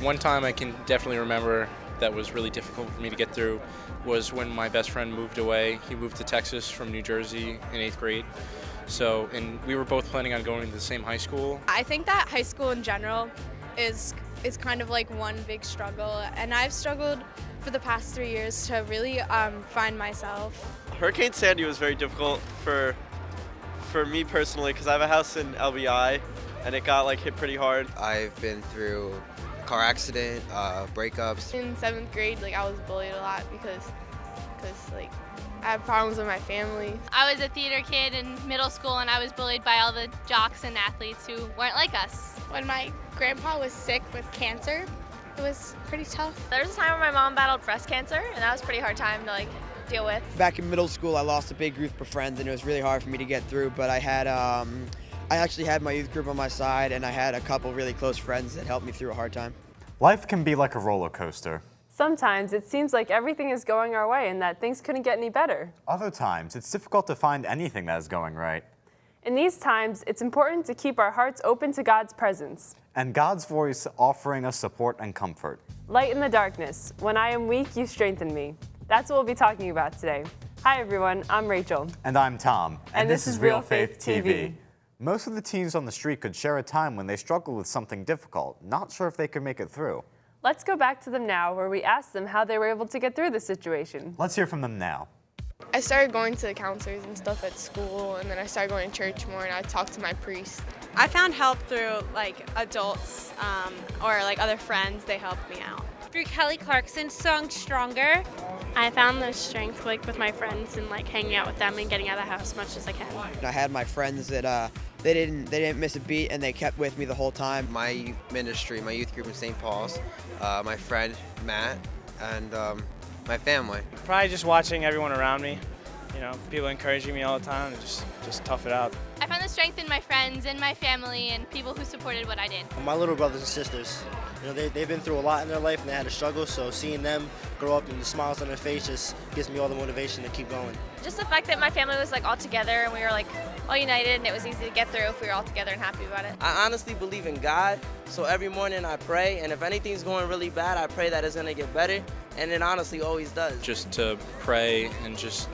One time I can definitely remember that was really difficult for me to get through was when my best friend moved away. He moved to Texas from New Jersey in 8th grade. So, and we were both planning on going to the same high school. I think that high school in general is kind of like one big struggle, and I've struggled for the past 3 years to really find myself. Hurricane Sandy was very difficult for me personally because I have a house in LBI and it got like hit pretty hard. I've been through a car accident, breakups. In 7th grade, like I was bullied a lot because like I had problems with my family. I was a theater kid in middle school and I was bullied by all the jocks and athletes who weren't like us. When my grandpa was sick with cancer, it was pretty tough. There was a time when my mom battled breast cancer, and that was a pretty hard time to like deal with. Back in middle school, I lost a big group of friends, and it was really hard for me to get through. But I actually had my youth group on my side, and I had a couple really close friends that helped me through a hard time. Life can be like a roller coaster. Sometimes it seems like everything is going our way and that things couldn't get any better. Other times, it's difficult to find anything that is going right. In these times, it's important to keep our hearts open to God's presence. And God's voice offering us support and comfort. Light in the darkness. When I am weak, you strengthen me. That's what we'll be talking about today. Hi everyone, I'm Rachel. And I'm Tom. And this is Real Faith TV. Most of the teens on the street could share a time when they struggled with something difficult, not sure if they could make it through. Let's go back to them now, where we asked them how they were able to get through the situation. Let's hear from them now. I started going to the counselors and stuff at school, and then I started going to church more, and I talked to my priest. I found help through like adults or like other friends. They helped me out. Through Kelly Clarkson's song Stronger. I found the strength like with my friends and like hanging out with them and getting out of the house as much as I can. I had my friends that they didn't miss a beat, and they kept with me the whole time. My ministry, my youth group in St. Paul's, my friend Matt, and my family. Probably just watching everyone around me, you know, people encouraging me all the time and just tough it out. I found the strength in my friends and my family and people who supported what I did. My little brothers and sisters, you know, they've been through a lot in their life and they had a struggle, so seeing them grow up and the smiles on their face just gives me all the motivation to keep going. Just the fact that my family was like all together and we were like all united, and it was easy to get through if we were all together and happy about it. I honestly believe in God, so every morning I pray, and if anything's going really bad, I pray that it's gonna get better, and it honestly always does. Just to pray and just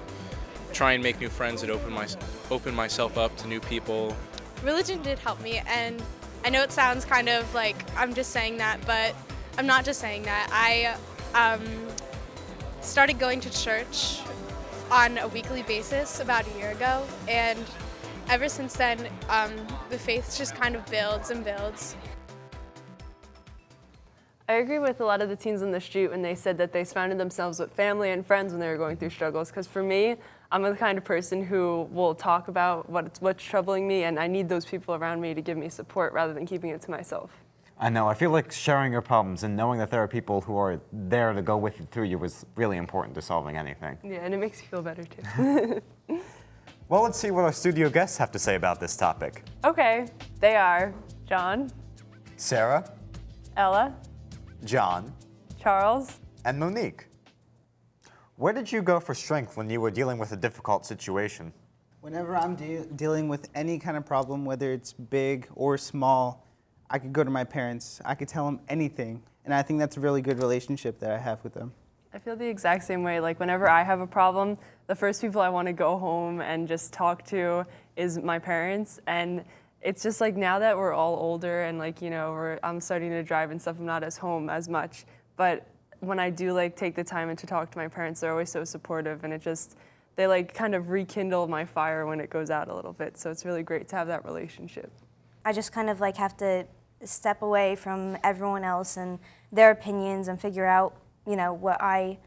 try and make new friends and open myself up to new people. Religion did help me, and I know it sounds kind of like I'm just saying that, but I'm not just saying that. I started going to church on a weekly basis about a year ago, and ever since then, the faith just kind of builds and builds. I agree with a lot of the teens on the street when they said that they surrounded themselves with family and friends when they were going through struggles, because for me, I'm the kind of person who will talk about what's troubling me, and I need those people around me to give me support rather than keeping it to myself. I know, I feel like sharing your problems and knowing that there are people who are there to go with you through you was really important to solving anything. Yeah, and it makes you feel better too. Well, let's see what our studio guests have to say about this topic. Okay, they are John, Sarah, Ella, John, Charles, and Monique. Where did you go for strength when you were dealing with a difficult situation? Whenever I'm dealing with any kind of problem, whether it's big or small, I could go to my parents. I could tell them anything, and I think that's a really good relationship that I have with them. I feel the exact same way. Like whenever I have a problem, the first people I want to go home and just talk to is my parents. And it's just like now that we're all older and like, you know, I'm starting to drive and stuff, I'm not as home as much. But when I do like take the time and to talk to my parents, they're always so supportive, and they like kind of rekindle my fire when it goes out a little bit. So it's really great to have that relationship. I just kind of like have to step away from everyone else and their opinions and figure out, you know, what I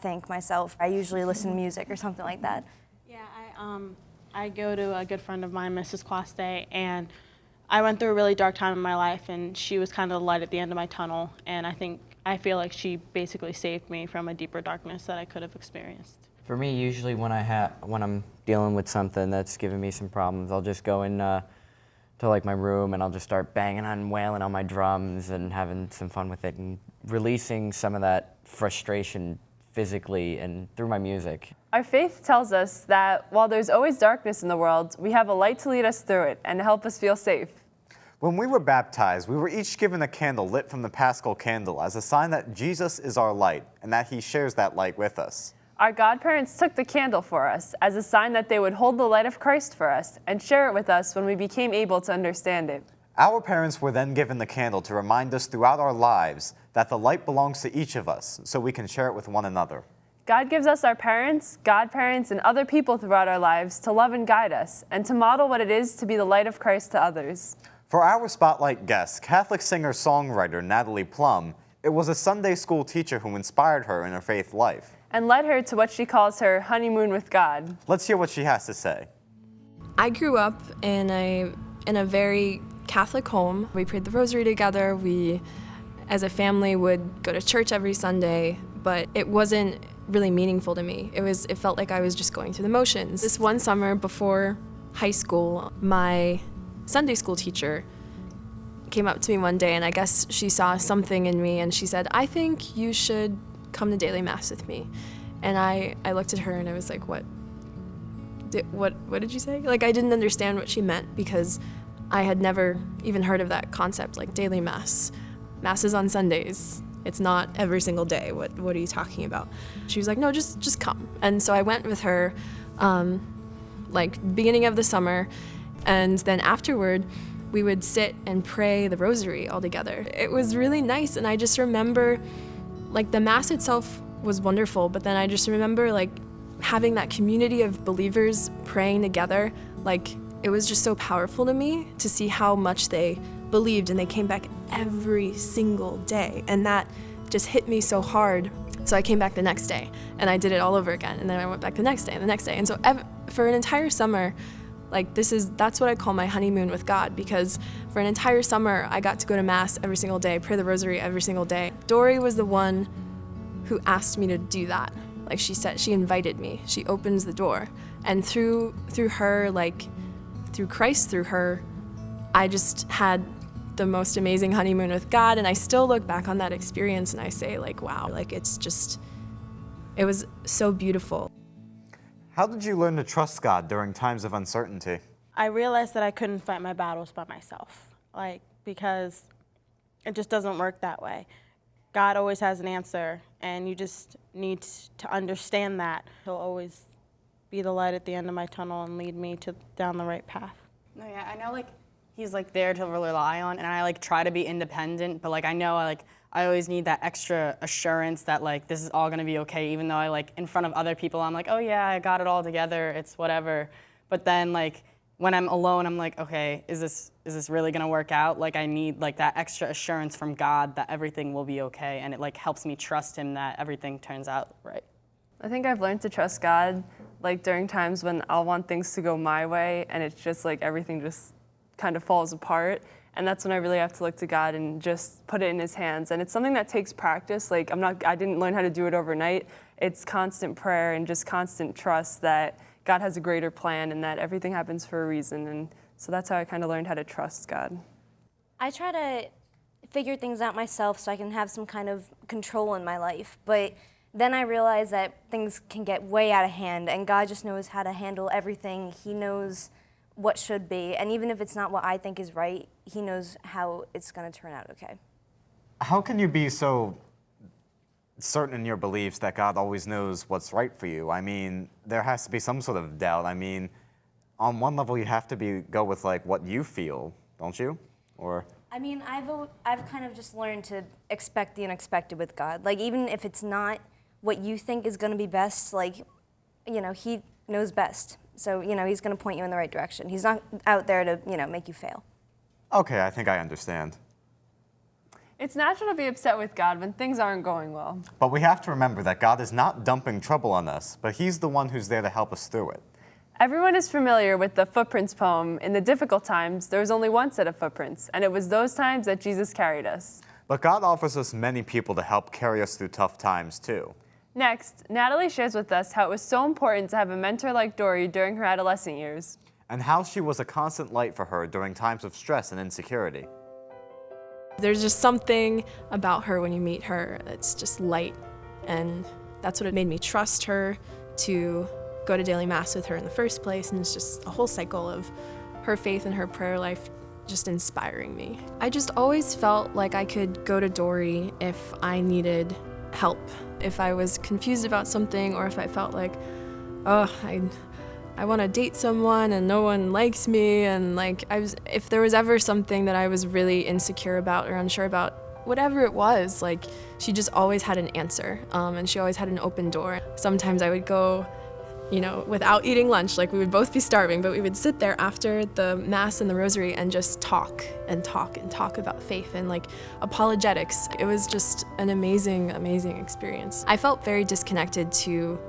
think myself. I usually listen to music or something like that. Yeah, I go to a good friend of mine, Mrs. Quaste, and I went through a really dark time in my life, and she was kind of the light at the end of my tunnel, and I feel like she basically saved me from a deeper darkness that I could have experienced. For me, usually when I'm dealing with something that's giving me some problems, I'll just go in to like my room and I'll just start banging on, wailing on my drums and having some fun with it and releasing some of that frustration physically and through my music. Our faith tells us that while there's always darkness in the world, we have a light to lead us through it and to help us feel safe. When we were baptized, we were each given a candle lit from the Paschal candle as a sign that Jesus is our light and that he shares that light with us. Our godparents took the candle for us as a sign that they would hold the light of Christ for us and share it with us when we became able to understand it. Our parents were then given the candle to remind us throughout our lives that the light belongs to each of us so we can share it with one another. God gives us our parents, godparents, and other people throughout our lives to love and guide us and to model what it is to be the light of Christ to others. For our spotlight guest, Catholic singer-songwriter Natalie Plumb, it was a Sunday school teacher who inspired her in her faith life and led her to what she calls her honeymoon with God. Let's hear what she has to say. I grew up in a very Catholic home. We prayed the rosary together. We, as a family, would go to church every Sunday, but it wasn't really meaningful to me. It felt like I was just going through the motions. This one summer before high school, my Sunday school teacher came up to me one day, and I guess she saw something in me, and she said, "I think you should come to daily mass with me." And I looked at her and I was like, what did you say? Like, I didn't understand what she meant because I had never even heard of that concept, like daily mass. Mass is on Sundays. It's not every single day. What are you talking about? She was like, no, just come. And so I went with her, like beginning of the summer, and then afterward, we would sit and pray the rosary all together. It was really nice, and I just remember, like, the mass itself was wonderful, but then I just remember, like, having that community of believers praying together. Like, it was just so powerful to me to see how much they believed, and they came back every single day, and that just hit me so hard. So I came back the next day, and I did it all over again, and then I went back the next day and the next day. And so for an entire summer, like, that's what I call my honeymoon with God, because for an entire summer, I got to go to Mass every single day, pray the rosary every single day. Dory was the one who asked me to do that. Like she said, she invited me. She opens the door. And through her, like, through Christ, through her, I just had the most amazing honeymoon with God. And I still look back on that experience and I say, like, wow, like, it was so beautiful. How did you learn to trust God during times of uncertainty? I realized that I couldn't fight my battles by myself, like, because it just doesn't work that way. God always has an answer, and you just need to understand that. He'll always be the light at the end of my tunnel and lead me down the right path. No, yeah, I know, like, he's, like, there to rely on, and I, like, try to be independent, but, like, I know, like, I always need that extra assurance that, like, this is all gonna be okay, even though I, like, in front of other people, I'm like, oh yeah, I got it all together, it's whatever. But then, like, when I'm alone, I'm like, okay, is this really gonna work out? Like, I need, like, that extra assurance from God that everything will be okay, and it, like, helps me trust him that everything turns out right. I think I've learned to trust God, like, during times when I'll want things to go my way, and it's just, like, everything just kind of falls apart. And that's when I really have to look to God and just put it in his hands. And it's something that takes practice. Like, I didn't learn how to do it overnight. It's constant prayer and just constant trust that God has a greater plan and that everything happens for a reason. And so that's how I kind of learned how to trust God. I try to figure things out myself so I can have some kind of control in my life. But then I realize that things can get way out of hand, and God just knows how to handle everything. He knows what should be, and even if it's not what I think is right, he knows how it's going to turn out okay. How can you be so certain in your beliefs that God always knows what's right for you? I mean, there has to be some sort of doubt. I mean, on one level, you have to go with, like, what you feel, don't you? Or I mean, I've kind of just learned to expect the unexpected with God. Like, even if it's not what you think is going to be best, like, you know, he knows best. So, you know, he's going to point you in the right direction. He's not out there to, you know, make you fail. Okay, I think I understand. It's natural to be upset with God when things aren't going well. But we have to remember that God is not dumping trouble on us, but he's the one who's there to help us through it. Everyone is familiar with the footprints poem. In the difficult times, there was only one set of footprints, and it was those times that Jesus carried us. But God offers us many people to help carry us through tough times, too. Next, Natalie shares with us how it was so important to have a mentor like Dory during her adolescent years. And how she was a constant light for her during times of stress and insecurity. There's just something about her when you meet her that's just light, and that's what made me trust her to go to daily mass with her in the first place. And it's just a whole cycle of her faith and her prayer life just inspiring me. I just always felt like I could go to Dory if I needed help. If I was confused about something, or if I felt like, oh, I want to date someone and no one likes me, and like if there was ever something that I was really insecure about or unsure about, whatever it was, like she just always had an answer, and she always had an open door. Sometimes I would go, without eating lunch, like we would both be starving, but we would sit there after the Mass and the Rosary and just talk and talk and talk about faith and like apologetics. It was just an amazing, amazing experience. I felt very disconnected to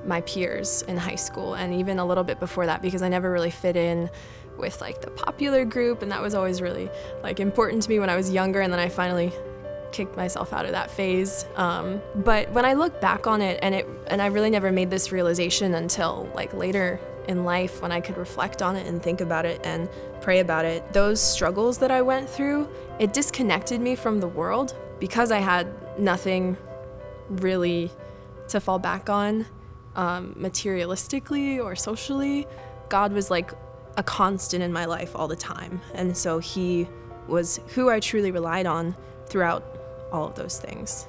my peers in high school and even a little bit before that, because I never really fit in with like the popular group, and that was always really like important to me when I was younger, and then I finally kicked myself out of that phase. But when I look back on it, and I really never made this realization until like later in life, when I could reflect on it and think about it and pray about it, those struggles that I went through, it disconnected me from the world because I had nothing really to fall back on, materialistically or socially. God was like a constant in my life all the time, and so he was who I truly relied on throughout all of those things.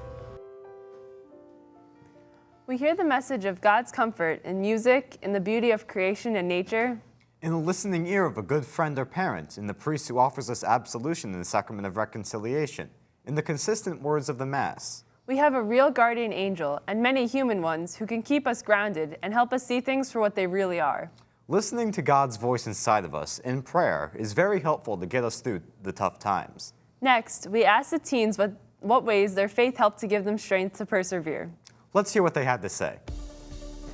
We hear the message of God's comfort in music, in the beauty of creation and nature, in the listening ear of a good friend or parent, in the priest who offers us absolution in the sacrament of reconciliation, in the consistent words of the Mass. We have a real guardian angel and many human ones who can keep us grounded and help us see things for what they really are. Listening to God's voice inside of us in prayer is very helpful to get us through the tough times. Next, we ask the teens what ways their faith helped to give them strength to persevere. Let's hear what they had to say.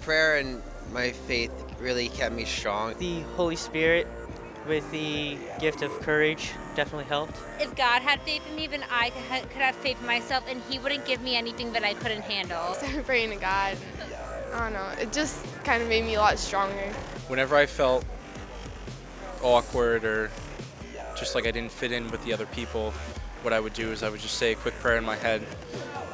Prayer and my faith really kept me strong. The Holy Spirit with the gift of courage definitely helped. If God had faith in me, then I could have faith in myself, and he wouldn't give me anything that I couldn't handle. Started praying to God. I don't know, it just kind of made me a lot stronger. Whenever I felt awkward or just like I didn't fit in with the other people, what I would do is I would just say a quick prayer in my head.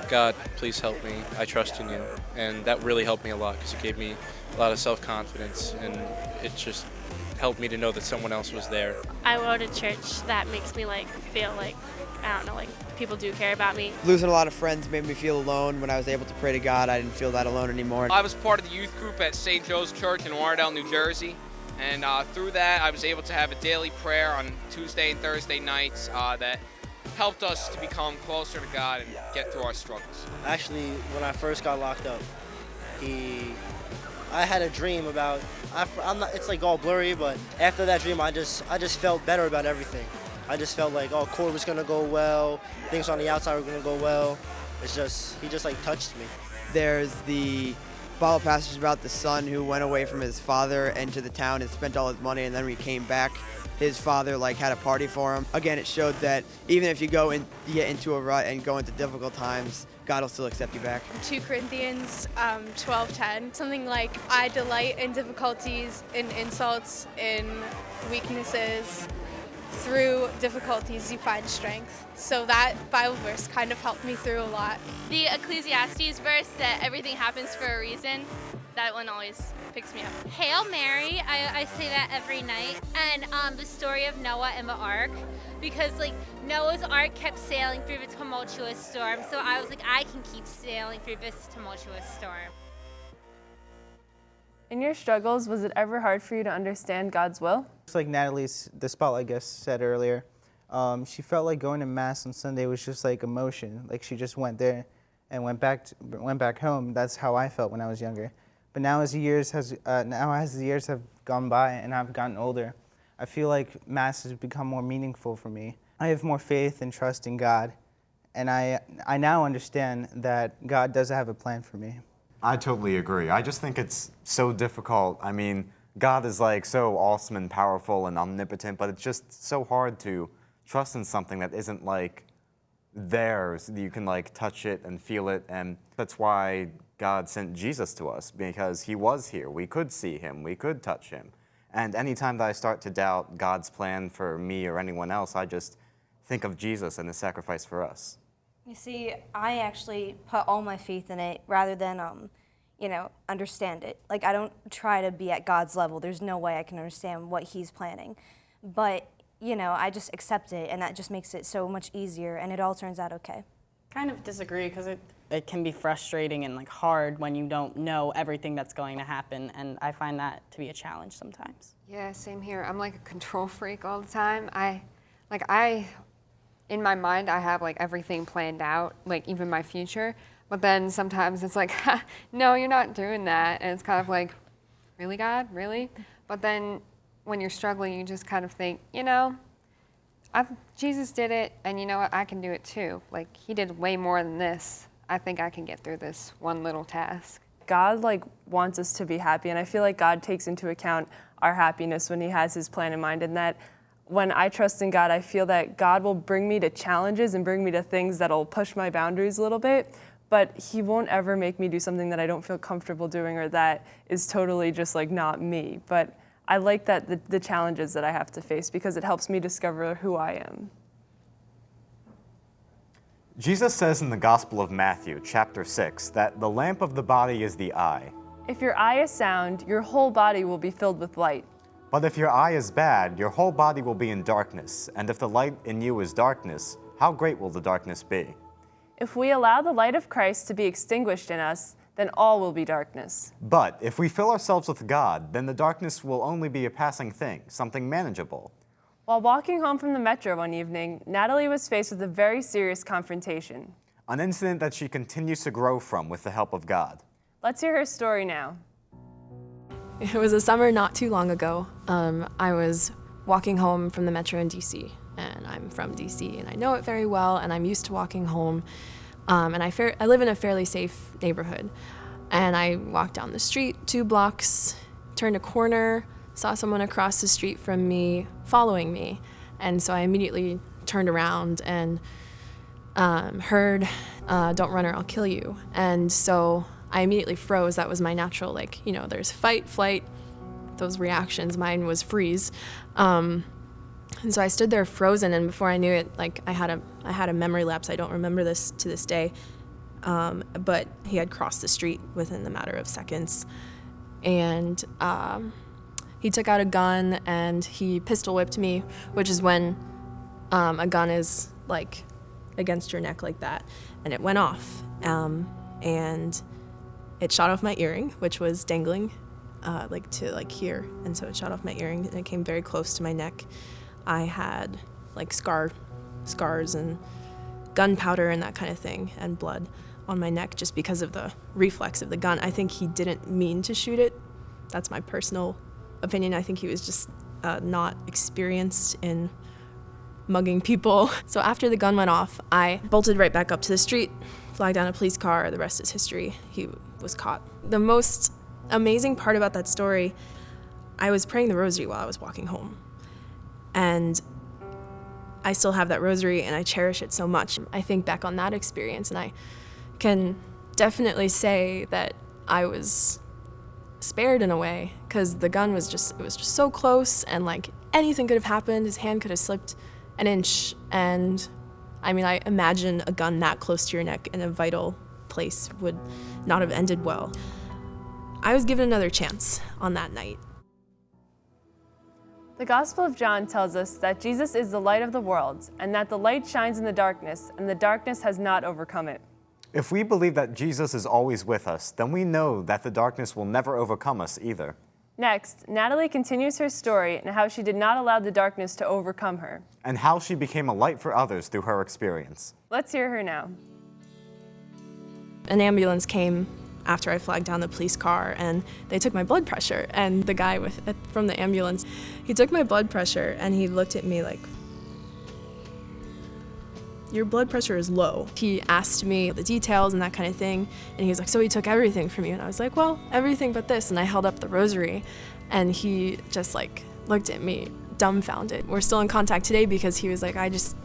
God, please help me. I trust in you. And that really helped me a lot because it gave me a lot of self-confidence, and it just helped me to know that someone else was there. I go to church. That makes me feel like, I don't know, like people do care about me. Losing a lot of friends made me feel alone. When I was able to pray to God, I didn't feel that alone anymore. I was part of the youth group at St. Joe's Church in Ardent, New Jersey. And through that, I was able to have a daily prayer on Tuesday and Thursday nights that helped us to become closer to God and get through our struggles. Actually, when I first got locked up, I had a dream about, it's like all blurry, but after that dream, I just felt better about everything. I just felt like, court was gonna go well, things on the outside were gonna go well. He just like touched me. There's the Bible passage about the son who went away from his father into the town and spent all his money, and then when he came back, his father had a party for him. Again, it showed that even if you get into a rut and go into difficult times, God will still accept you back. 2 Corinthians 12:10, something like, I delight in difficulties, in insults, in weaknesses. Through difficulties, you find strength. So that Bible verse kind of helped me through a lot. The Ecclesiastes verse that everything happens for a reason, that one always picks me up. Hail Mary, I say that every night. And the story of Noah and the ark, because Noah's ark kept sailing through the tumultuous storm, so I was like, I can keep sailing through this tumultuous storm. In your struggles, was it ever hard for you to understand God's will? Just like the spotlight guest said earlier, she felt like going to Mass on Sunday was just like emotion. Like she just went there and went back home. That's how I felt when I was younger. But now as the years have gone by and I've gotten older, I feel like Mass has become more meaningful for me. I have more faith and trust in God, and I now understand that God does have a plan for me. I totally agree. I just think it's so difficult. I mean, God is so awesome and powerful and omnipotent, but it's just so hard to trust in something that isn't there, so that you can touch it and feel it. And that's why God sent Jesus to us, because he was here. We could see him, we could touch him. And anytime that I start to doubt God's plan for me or anyone else, I just think of Jesus and his sacrifice for us. You see, I actually put all my faith in it rather than, understand it. I don't try to be at God's level. There's no way I can understand what he's planning. But you know, I just accept it, and that just makes it so much easier, and it all turns out okay. Kind of disagree, because it can be frustrating and like hard when you don't know everything that's going to happen, and I find that to be a challenge sometimes. Yeah, same here. I'm like a control freak all the time. In my mind, I have like everything planned out, like even my future. But then sometimes it's like, no, you're not doing that. And it's kind of like, really, God, really? But then when you're struggling, you just kind of think, you know, Jesus did it, and you know what, I can do it too. Like, he did way more than this. I think I can get through this one little task. God like wants us to be happy, and I feel like God takes into account our happiness when he has his plan in mind, and that when I trust in God, I feel that God will bring me to challenges and bring me to things that'll push my boundaries a little bit, but he won't ever make me do something that I don't feel comfortable doing or that is totally just like not me. But I like that the challenges that I have to face, because it helps me discover who I am. Jesus says in the Gospel of Matthew, chapter 6, that the lamp of the body is the eye. If your eye is sound, your whole body will be filled with light. But if your eye is bad, your whole body will be in darkness, and if the light in you is darkness, how great will the darkness be? If we allow the light of Christ to be extinguished in us, then all will be darkness. But if we fill ourselves with God, then the darkness will only be a passing thing, something manageable. While walking home from the metro one evening, Natalie was faced with a very serious confrontation. An incident that she continues to grow from with the help of God. Let's hear her story now. It was a summer not too long ago. I was walking home from the metro in DC, and I'm from DC, and I know it very well, and I'm used to walking home. And I live in a fairly safe neighborhood. And I walked down the street 2 blocks, turned a corner, saw someone across the street from me following me. And so I immediately turned around and heard, "Don't run or I'll kill you." And so I immediately froze. That was my natural, like, you know, there's fight, flight, those reactions. Mine was freeze. And so I stood there frozen, and before I knew it, like, I had a memory lapse. I don't remember this to this day. But he had crossed the street within the matter of seconds. And he took out a gun and he pistol whipped me, which is when a gun is like against your neck like that. And it went off. And it shot off my earring, which was dangling to here. And so it shot off my earring, and it came very close to my neck. I had like scars and gunpowder and that kind of thing, and blood on my neck just because of the reflex of the gun. I think he didn't mean to shoot it. That's my personal opinion. I think he was just not experienced in mugging people. So after the gun went off, I bolted right back up to the street, flagged down a police car. The rest is history. He was caught. The most amazing part about that story, I was praying the rosary while I was walking home. And I still have that rosary, and I cherish it so much. I think back on that experience, and I can definitely say that I was spared in a way, because the gun was just so close, and like anything could have happened. His hand could have slipped an inch, and I mean, I imagine a gun that close to your neck in a vital place would not have ended well. I was given another chance on that night. The Gospel of John tells us that Jesus is the light of the world, and that the light shines in the darkness, and the darkness has not overcome it. If we believe that Jesus is always with us, then we know that the darkness will never overcome us either. Next, Natalie continues her story and how she did not allow the darkness to overcome her. And how she became a light for others through her experience. Let's hear her now. An ambulance came after I flagged down the police car, and they took my blood pressure. And the guy from the ambulance, he took my blood pressure, and he looked at me like, "Your blood pressure is low." He asked me the details and that kind of thing, and he was like, "So he took everything from you?" And I was like, "Well, everything but this." And I held up the rosary, and he just like looked at me dumbfounded. We're still in contact today because he was like, I just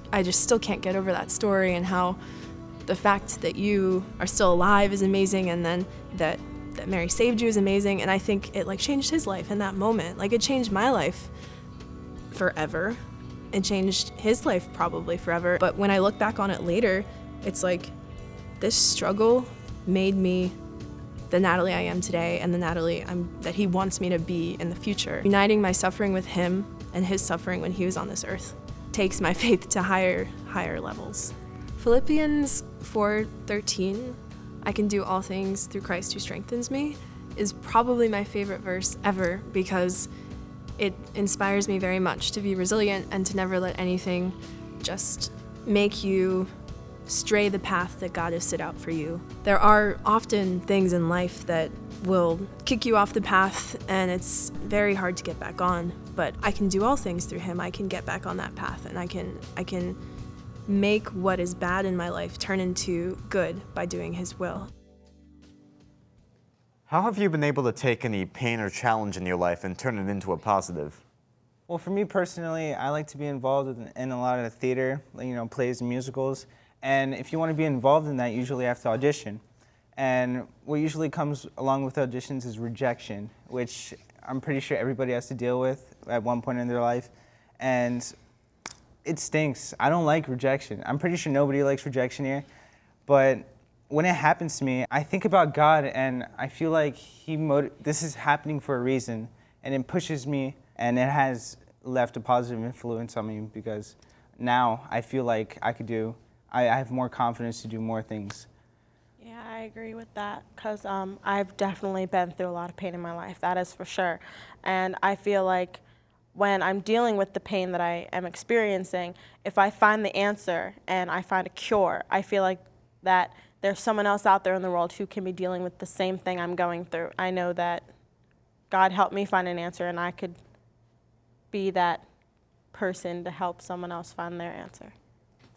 still can't get over that story, and how the fact that you are still alive is amazing, and then that Mary saved you is amazing. And I think it like changed his life in that moment. Like, it changed my life forever. It changed his life probably forever. But when I look back on it later, it's like this struggle made me the Natalie I am today, and the Natalie that he wants me to be in the future. Uniting my suffering with him and his suffering when he was on this earth takes my faith to higher levels. Philippians 4:13, I can do all things through Christ who strengthens me, is probably my favorite verse ever because it inspires me very much to be resilient and to never let anything just make you stray the path that God has set out for you. There are often things in life that will kick you off the path and it's very hard to get back on, but I can do all things through him. I can get back on that path and I can make what is bad in my life turn into good by doing his will. How have you been able to take any pain or challenge in your life and turn it into a positive? Well, for me personally, I like to be involved in a lot of theater, plays and musicals. And if you want to be involved in that, you usually have to audition. And what usually comes along with auditions is rejection, which I'm pretty sure everybody has to deal with at one point in their life. And it stinks. I don't like rejection. I'm pretty sure nobody likes rejection here. But when it happens to me, I think about God and I feel like this is happening for a reason. And it pushes me and it has left a positive influence on me because now I feel like I have more confidence to do more things. Yeah, I agree with that because I've definitely been through a lot of pain in my life, that is for sure. And I feel like when I'm dealing with the pain that I am experiencing, if I find the answer and I find a cure, I feel like that there's someone else out there in the world who can be dealing with the same thing I'm going through. I know that God helped me find an answer and I could be that person to help someone else find their answer.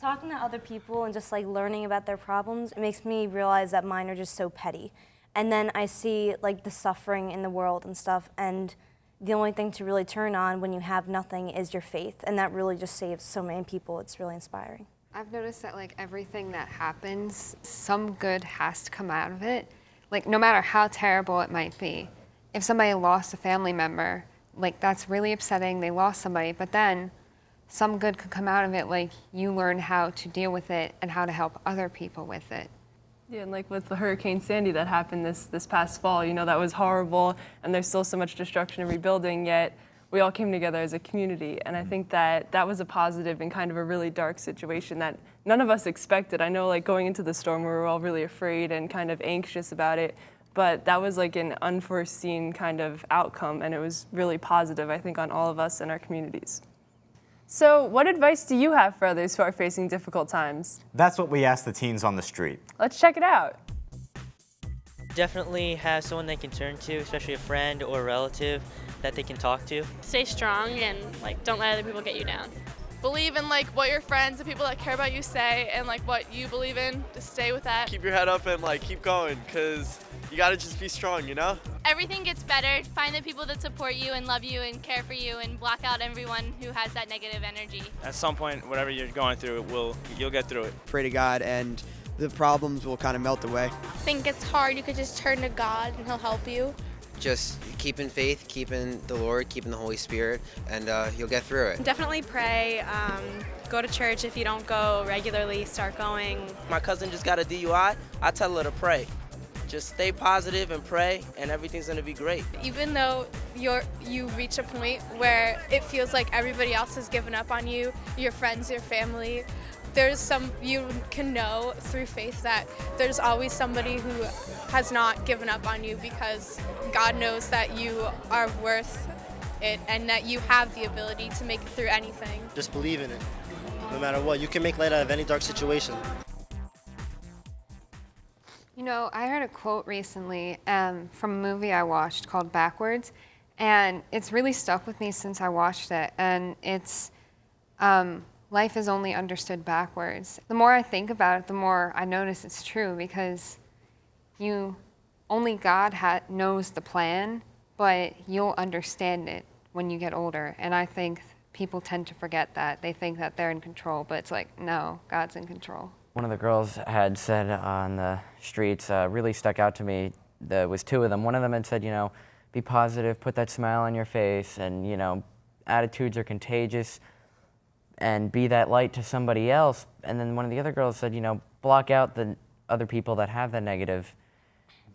Talking to other people and just like learning about their problems, it makes me realize that mine are just so petty. And then I see like the suffering in the world and stuff, and the only thing to really turn on when you have nothing is your faith, and that really just saves so many people. It's really inspiring. I've noticed that like everything that happens, some good has to come out of it. Like no matter how terrible it might be. If somebody lost a family member, like that's really upsetting, they lost somebody, but then some good could come out of it, like you learn how to deal with it and how to help other people with it. Yeah, and like with the Hurricane Sandy that happened this past fall, that was horrible and there's still so much destruction and rebuilding, yet we all came together as a community. And I think that was a positive in kind of a really dark situation that none of us expected. I know like going into the storm, we were all really afraid and kind of anxious about it, but that was like an unforeseen kind of outcome and it was really positive, I think, on all of us and our communities. So what advice do you have for others who are facing difficult times? That's what we asked the teens on the street. Let's check it out. Definitely have someone they can turn to, especially a friend or a relative that they can talk to. Stay strong and like don't let other people get you down. Believe in like what your friends, the people that care about you say, and like what you believe in. Just stay with that. Keep your head up and like keep going, because you gotta just be strong, Everything gets better. Find the people that support you and love you and care for you, and block out everyone who has that negative energy. At some point, whatever you're going through, you'll get through it. Pray to God and the problems will kind of melt away. I think it's hard. You could just turn to God and He'll help you. Just keeping faith, keeping the Lord, keeping the Holy Spirit, and you'll get through it. Definitely pray. Go to church if you don't go regularly. Start going. My cousin just got a DUI. I tell her to pray. Just stay positive and pray, and everything's gonna be great. Even though you reach a point where it feels like everybody else has given up on you, your friends, your family, you can know through faith that there's always somebody who has not given up on you, because God knows that you are worth it and that you have the ability to make it through anything. Just believe in it. No matter what, you can make light out of any dark situation. I heard a quote recently from a movie I watched called Backwards, and it's really stuck with me since I watched it, and it's life is only understood backwards. The more I think about it, the more I notice it's true, because only God knows the plan, but you'll understand it when you get older, and I think people tend to forget that. They think that they're in control, but it's like, no, God's in control. One of the girls had said on the streets, really stuck out to me. There was two of them. One of them had said, be positive, put that smile on your face, and, attitudes are contagious, and be that light to somebody else. And then one of the other girls said, block out the other people that have the negative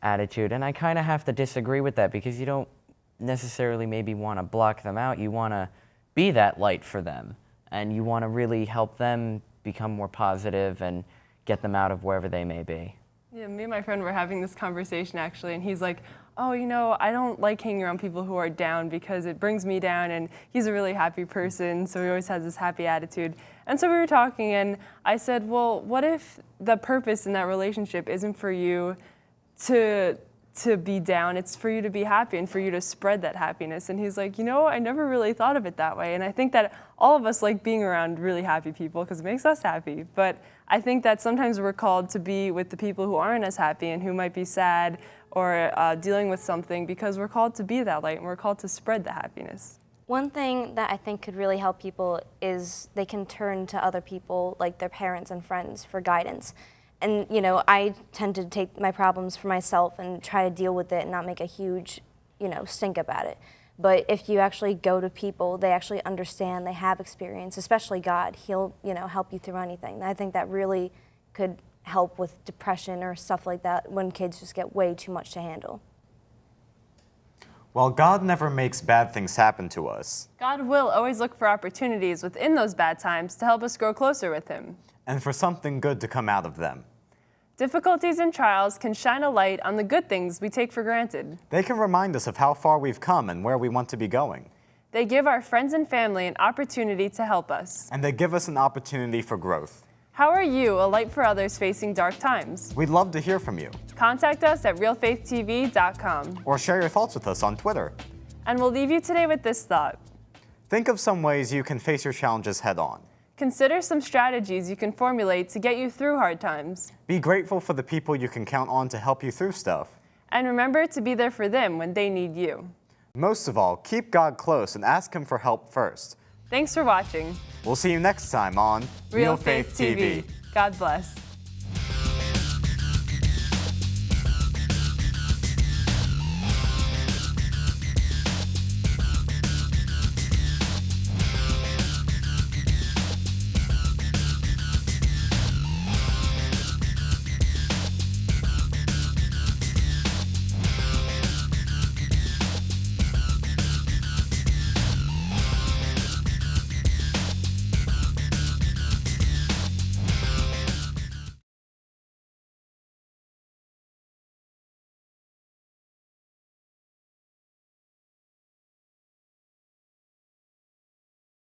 attitude. And I kind of have to disagree with that, because you don't necessarily maybe want to block them out. You want to be that light for them. And you want to really help them become more positive and get them out of wherever they may be. Yeah, me and my friend were having this conversation actually, and he's like, oh, you know, I don't like hanging around people who are down because it brings me down, and he's a really happy person, so he always has this happy attitude. And so we were talking, and I said, well, what if the purpose in that relationship isn't for you to be down, it's for you to be happy and for you to spread that happiness? And he's like, you know, I never really thought of it that way. And I think that all of us like being around really happy people because it makes us happy. But I think that sometimes we're called to be with the people who aren't as happy and who might be sad or dealing with something, because we're called to be that light and we're called to spread the happiness. One thing that I think could really help people is they can turn to other people, like their parents and friends, for guidance. And, you know, I tend to take my problems for myself and try to deal with it and not make a huge, you know, stink about it. But if you actually go to people, they actually understand, they have experience, especially God. He'll, you know, help you through anything. And I think that really could help with depression or stuff like that when kids just get way too much to handle. Well, God never makes bad things happen to us. God will always look for opportunities within those bad times to help us grow closer with Him. And for something good to come out of them. Difficulties and trials can shine a light on the good things we take for granted. They can remind us of how far we've come and where we want to be going. They give our friends and family an opportunity to help us. And they give us an opportunity for growth. How are you a light for others facing dark times? We'd love to hear from you. Contact us at realfaithtv.com. Or share your thoughts with us on Twitter. And we'll leave you today with this thought. Think of some ways you can face your challenges head on. Consider some strategies you can formulate to get you through hard times. Be grateful for the people you can count on to help you through stuff. And remember to be there for them when they need you. Most of all, keep God close and ask Him for help first. Thanks for watching. We'll see you next time on Real Faith TV. God bless.